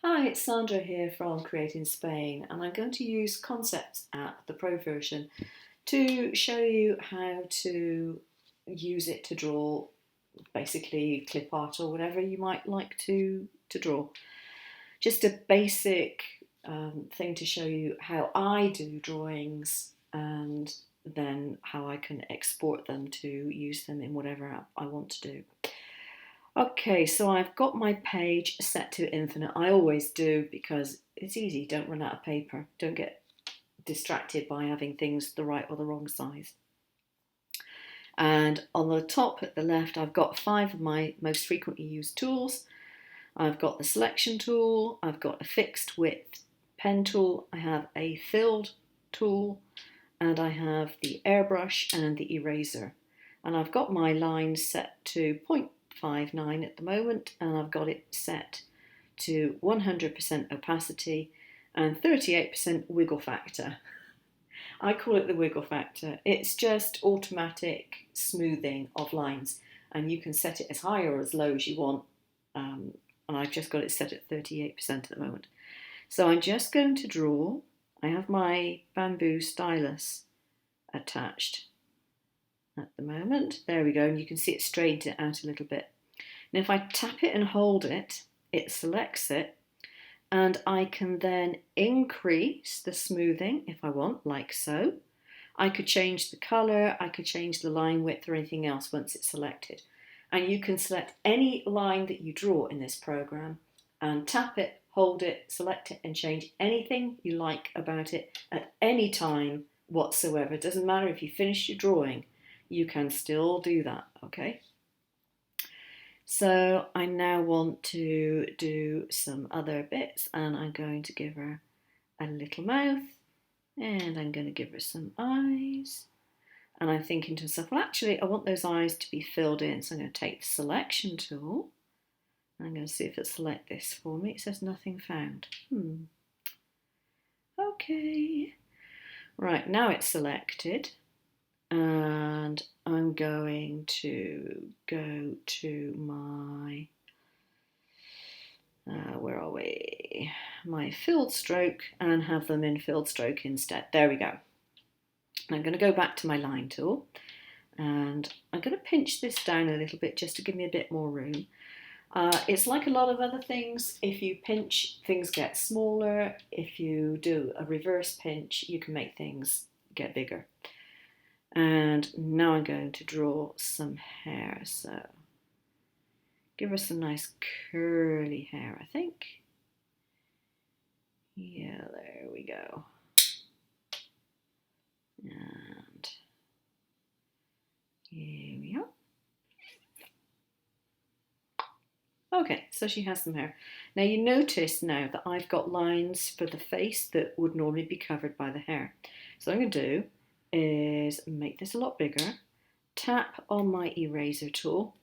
Hi, it's Sandra here from Create in Spain, and I'm going to use Concepts app, the Pro version, to show you how to use it to draw basically clip art or whatever you might like to draw. Just a basic thing to show you how I do drawings and then how I can export them to use them in whatever app I want to do. Okay, so I've got my page set to infinite. I always do because it's easy. Don't run out of paper. Don't get distracted by having things the right or the wrong size. And on the top at the left, I've got 5 of my most frequently used tools. I've got the selection tool, I've got a fixed width pen tool, I have a filled tool, and I have the airbrush and the eraser. And I've got my lines set to 0.59 at the moment, and I've got it set to 100% opacity and 38% wiggle factor. I call it the wiggle factor. It's just automatic smoothing of lines, and you can set it as high or as low as you want. And I've just got it set at 38% at the moment. So I'm just going to draw. I have my bamboo stylus attached at the moment. There we go, and you can see it straightened it out a little bit. And if I tap it and hold it, it selects it, and I can then increase the smoothing if I want, like so. I could change the colour, I could change the line width or anything else once it's selected. And you can select any line that you draw in this program and tap it, hold it, select it and change anything you like about it at any time whatsoever. It doesn't matter if you finish your drawing, you can still do that, okay? So I now want to do some other bits, and I'm going to give her a little mouth, and I'm going to give her some eyes. And I'm thinking to myself, well, actually, I want those eyes to be filled in. So I'm going to take the selection tool. I'm going to see if it'll select this for me. It says nothing found. Okay. Right, now it's selected. And I'm going to go to my, where are we? My filled stroke and have them in filled stroke instead. There we go. I'm going to go back to my line tool, and I'm going to pinch this down a little bit just to give me a bit more room. It's like a lot of other things. If you pinch, things get smaller. If you do a reverse pinch, you can make things get bigger. And now I'm going to draw some hair. So give her some nice curly hair, I think. Yeah, there we go. And here we are. Okay, so she has some hair. Now you notice now that I've got lines for the face that would normally be covered by the hair. So what I'm going to do is make this a lot bigger, tap on my eraser tool,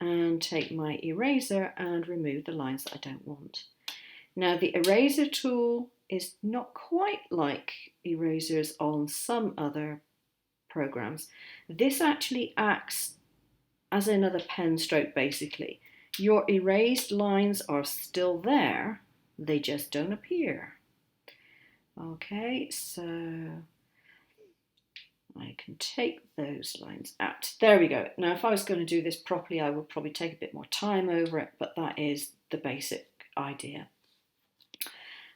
and take my eraser and remove the lines that I don't want. Now the eraser tool is not quite like erasers on some other programs. This actually acts as another pen stroke basically. Your erased lines are still there, they just don't appear. Okay, so I can take those lines out. There we go. Now if I was going to do this properly, I would probably take a bit more time over it, but that is the basic idea.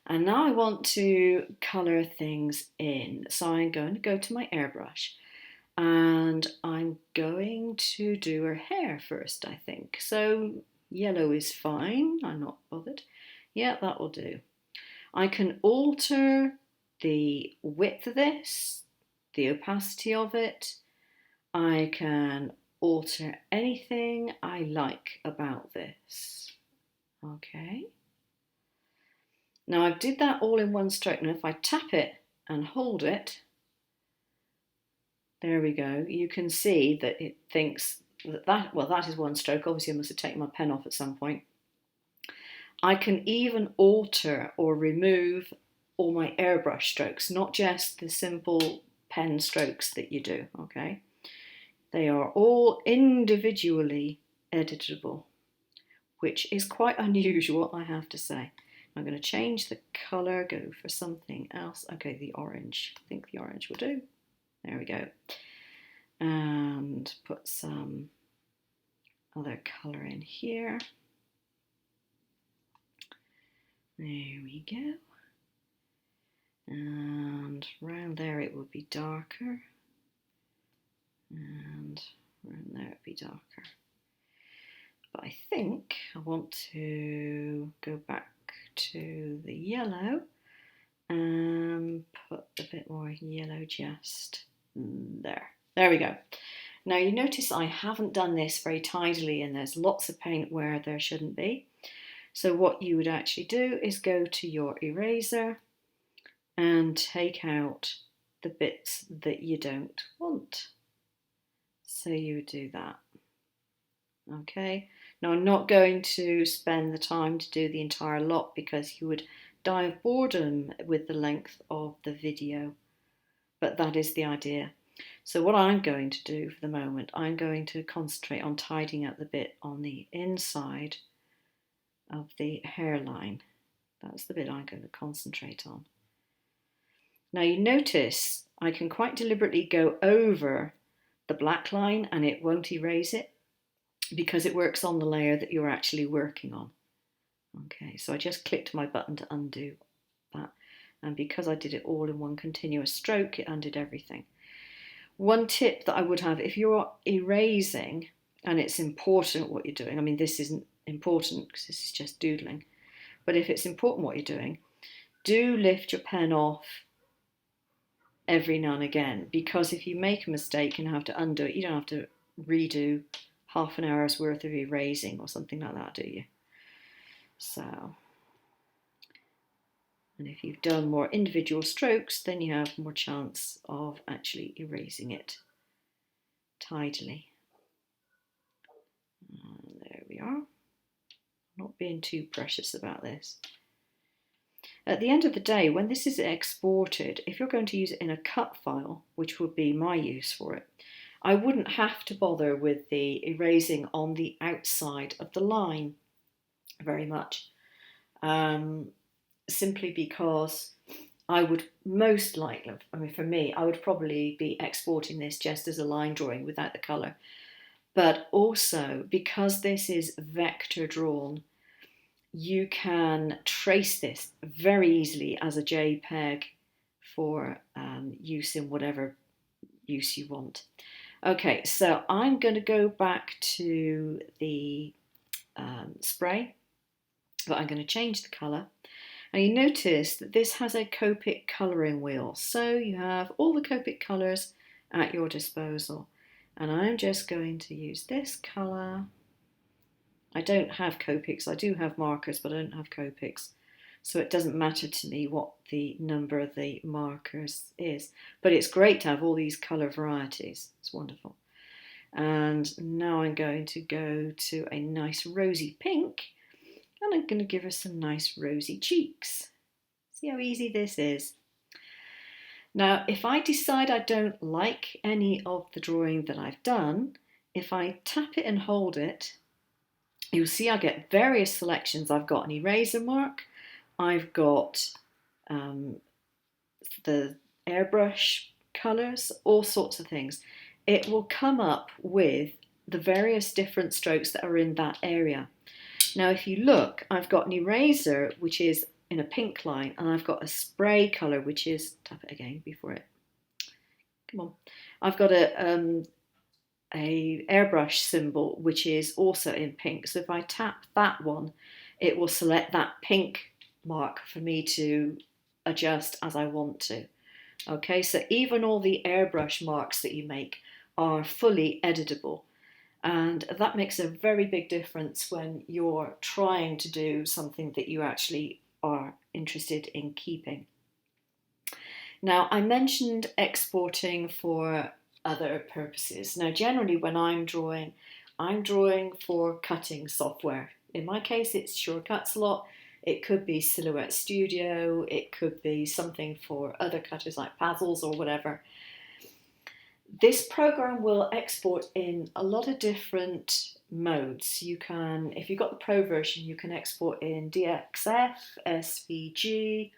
And now I want to colour things in. So I'm going to go to my airbrush, and I'm going to do her hair first, I think. So yellow is fine, I'm not bothered. Yeah, that will do. I can alter the width of this, the opacity of it. I can alter anything I like about this. Okay. Now I did that all in one stroke. Now if I tap it and hold it, there we go. You can see that it thinks that is one stroke. Obviously I must have taken my pen off at some point. I can even alter or remove all my airbrush strokes, not just the simple pen strokes that you do, okay? They are all individually editable, which is quite unusual, I have to say. I'm going to change the colour, go for something else. Okay, the orange. I think the orange will do. There we go. And put some other colour in here. There we go. And around there it would be darker. And around there it would be darker. But I think I want to go back to the yellow and put a bit more yellow just there. There we go. Now you notice I haven't done this very tidily and there's lots of paint where there shouldn't be. So what you would actually do is go to your eraser and take out the bits that you don't want. So you would do that. Okay, now I'm not going to spend the time to do the entire lot because you would die of boredom with the length of the video, but that is the idea. So what I'm going to do for the moment, I'm going to concentrate on tidying up the bit on the inside of the hairline. That's the bit I'm going to concentrate on. Now you notice I can quite deliberately go over the black line and it won't erase it because it works on the layer that you're actually working on. Okay, so I just clicked my button to undo that, and because I did it all in one continuous stroke, it undid everything. One tip that I would have, if you're erasing and it's important what you're doing, I mean this isn't important because this is just doodling, but if it's important what you're doing, do lift your pen off every now and again, because if you make a mistake and have to undo it, you don't have to redo half an hour's worth of erasing or something like that, do you? So, and if you've done more individual strokes, then you have more chance of actually erasing it tidily. And there we are. Not being too precious about this. At the end of the day, when this is exported, if you're going to use it in a cut file, which would be my use for it, I wouldn't have to bother with the erasing on the outside of the line very much, simply because I would most likely, I mean for me, I would probably be exporting this just as a line drawing without the colour. But also, because this is vector drawn, you can trace this very easily as a JPEG for use in whatever use you want. Okay, so I'm going to go back to the spray, but I'm going to change the colour. And you notice that this has a Copic colouring wheel, so you have all the Copic colours at your disposal. And I'm just going to use this colour. I don't have Copics, I do have markers, but I don't have Copics. So it doesn't matter to me what the number of the markers is. But it's great to have all these colour varieties. It's wonderful. And now I'm going to go to a nice rosy pink. And I'm going to give her some nice rosy cheeks. See how easy this is. Now, if I decide I don't like any of the drawing that I've done, if I tap it and hold it, you'll see I get various selections. I've got an eraser mark, I've got the airbrush colours, all sorts of things. It will come up with the various different strokes that are in that area. Now, if you look, I've got an eraser, which is in a pink line, and I've got a spray colour, which is, tap it again before it, come on. I've got a airbrush symbol, which is also in pink. So if I tap that one, it will select that pink mark for me to adjust as I want to. Okay, so even all the airbrush marks that you make are fully editable. And that makes a very big difference when you're trying to do something that you actually are interested in keeping. Now, I mentioned exporting for other purposes. Now, generally when I'm drawing for cutting software. In my case, it's Surecuts a lot. It could be Silhouette Studio. It could be something for other cutters like Pazzles or whatever. This program will export in a lot of different modes. You can, if you've got the Pro version, you can export in DXF, SVG,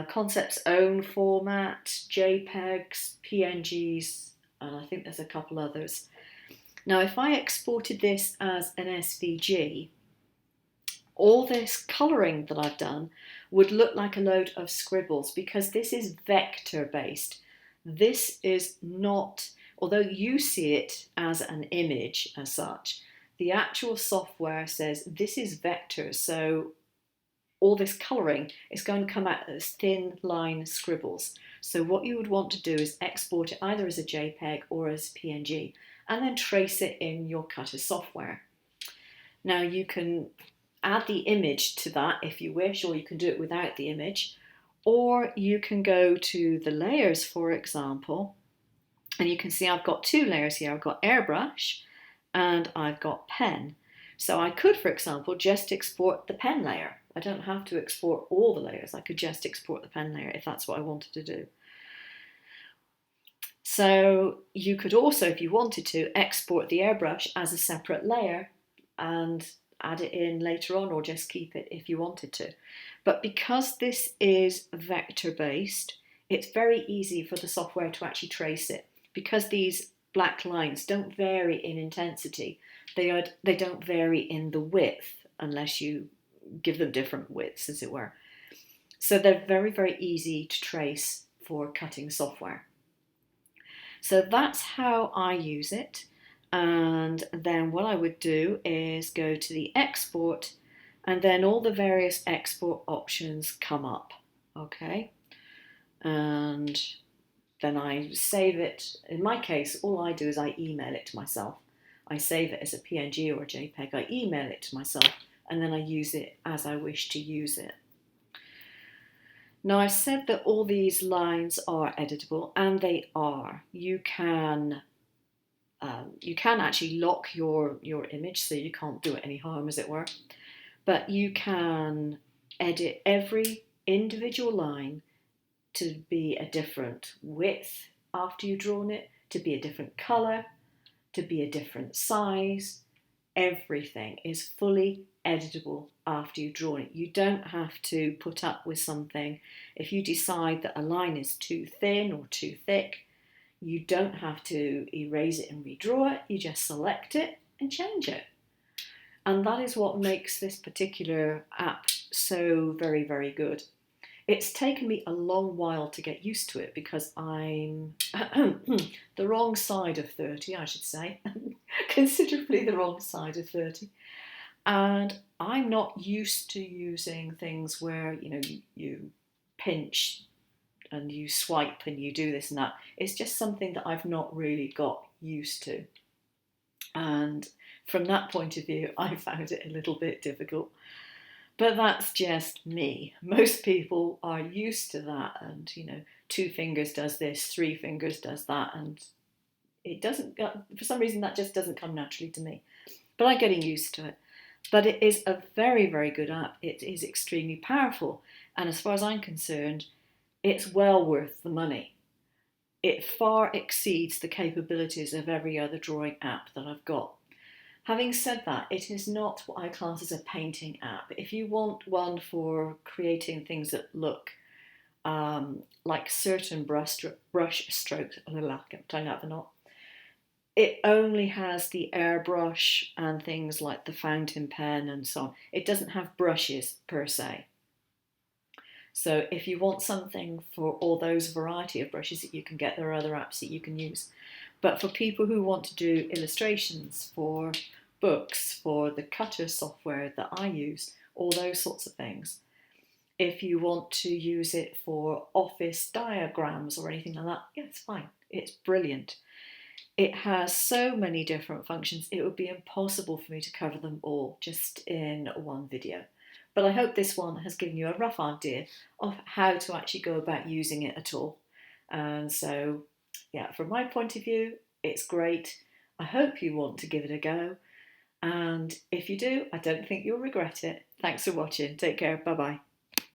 Concept's own format, JPEGs, PNGs, and I think there's a couple others. Now, if I exported this as an SVG, all this colouring that I've done would look like a load of scribbles because this is vector based. This is not, although you see it as an image as such, the actual software says this is vector, so all this colouring is going to come out as thin line scribbles. So what you would want to do is export it either as a JPEG or as PNG and then trace it in your Cutter software. Now you can add the image to that if you wish, or you can do it without the image, or you can go to the layers, for example, and you can see I've got two layers here. I've got airbrush and I've got pen. So I could, for example, just export the pen layer. I don't have to export all the layers. I could just export the pen layer if that's what I wanted to do. So you could also, if you wanted to, export the airbrush as a separate layer and add it in later on, or just keep it if you wanted to. But because this is vector based, it's very easy for the software to actually trace it. Because these black lines don't vary in intensity, they don't vary in the width unless you give them different widths, as it were. So they're very, very easy to trace for cutting software. So that's how I use it. And then what I would do is go to the export, and then all the various export options come up, okay? And then I save it. In my case, all I do is I email it to myself. I save it as a PNG or a JPEG, I email it to myself, and then I use it as I wish to use it. Now, I've said that all these lines are editable, and they are. You can actually lock your image, so you can't do it any harm, as it were. But you can edit every individual line to be a different width after you've drawn it, to be a different colour, to be a different size. Everything is fully editable after you've drawn it. You don't have to put up with something. If you decide that a line is too thin or too thick, you don't have to erase it and redraw it. You just select it and change it. And that is what makes this particular app so very, very good. It's taken me a long while to get used to it because I'm the wrong side of 30, I should say, considerably the wrong side of 30. And I'm not used to using things where, you pinch and you swipe and you do this and that. It's just something that I've not really got used to. And from that point of view, I found it a little bit difficult. But that's just me. Most people are used to that, and 2 fingers does this, 3 fingers does that, and it doesn't, for some reason that just doesn't come naturally to me. But I'm getting used to it. But it is a very, very good app. It is extremely powerful, and as far as I'm concerned, it's well worth the money. It far exceeds the capabilities of every other drawing app that I've got. Having said that, it is not what I class as a painting app. If you want one for creating things that look like certain brush strokes, tongue out the knot, it only has the airbrush and things like the fountain pen and so on. It doesn't have brushes per se. So if you want something for all those variety of brushes that you can get, there are other apps that you can use. But for people who want to do illustrations for books, for the Cutter software that I use, all those sorts of things, if you want to use it for office diagrams or anything like that, yeah, it's fine. It's brilliant. It has so many different functions, it would be impossible for me to cover them all just in one video. But I hope this one has given you a rough idea of how to actually go about using it at all. And so, yeah, from my point of view, it's great. I hope you want to give it a go. And if you do, I don't think you'll regret it. Thanks for watching. Take care. Bye-bye.